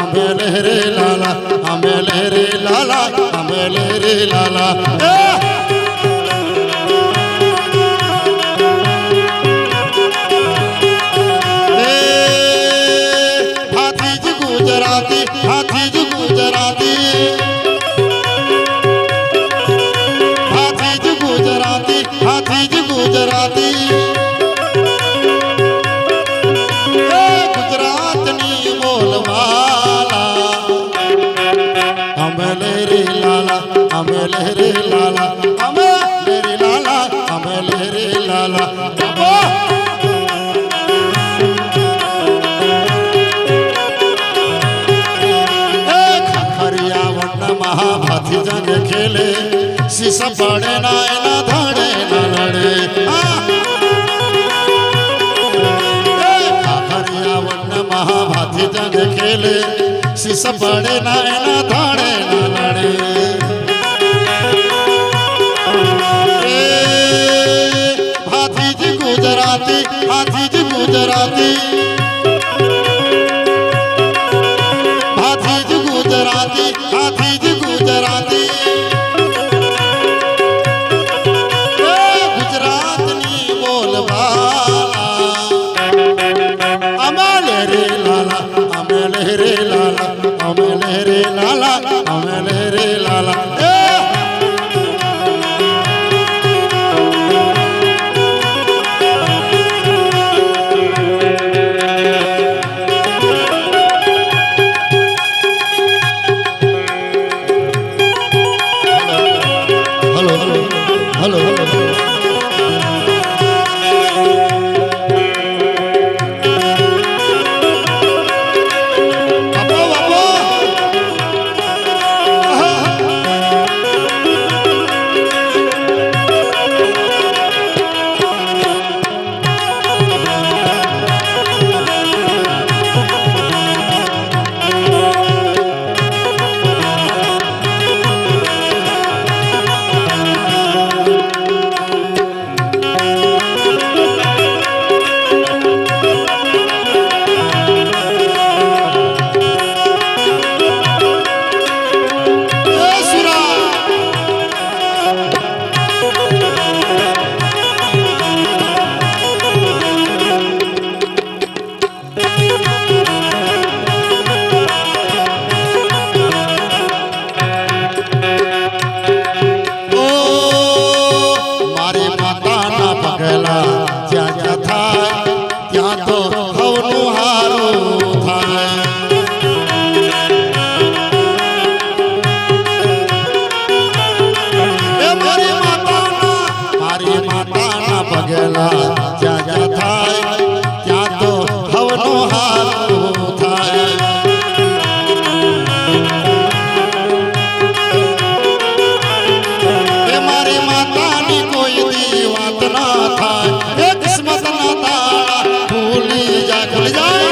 अमेले रे लाला अमेले रे लाला अमेले रे लाला हाथी गुजराती हाथी गुजराती हाथी गुजराती हाथी गुजराती गुजरातनी बोलवाला अमेले रे लाला अमेले रे लाला अमेले रे लाला अमेले रे लाला महाभाथी जंग खेले शीशा पड़े ना धड़े ना लड़े महाभाथी जंग खेले शीशा पड़े ना धड़े ना लड़े हाथी जी गुजराती हाथी जी गुजराती हाथी जी गुजराती हाथी जी गुजराती गुजरातनी बोलवाला अमेले रे लाला अमेले रे लाला अमेले रे लाला अमेले रे लाला हेलो पगला जा थाय क्या तो हवनो हारू थाय ए मारी मातानी कोई दी बात ना थाय ए किस्मत ना ताड़ा भूली जा खुल जाए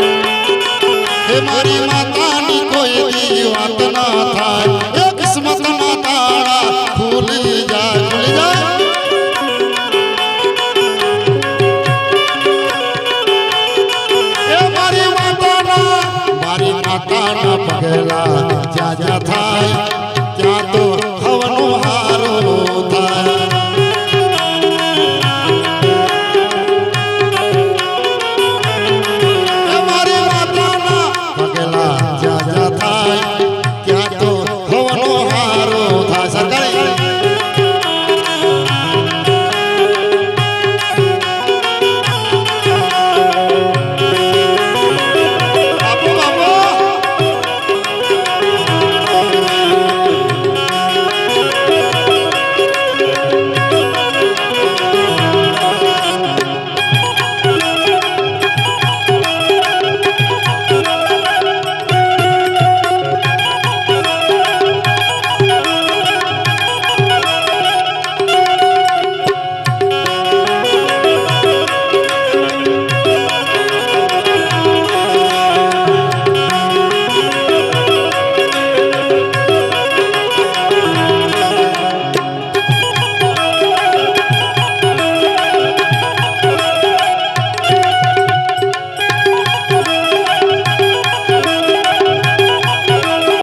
ए मारी मातानी कोई दी बात ना थाय किस्मत ना ताड़ा खुल जा मारी माता ना पगला जा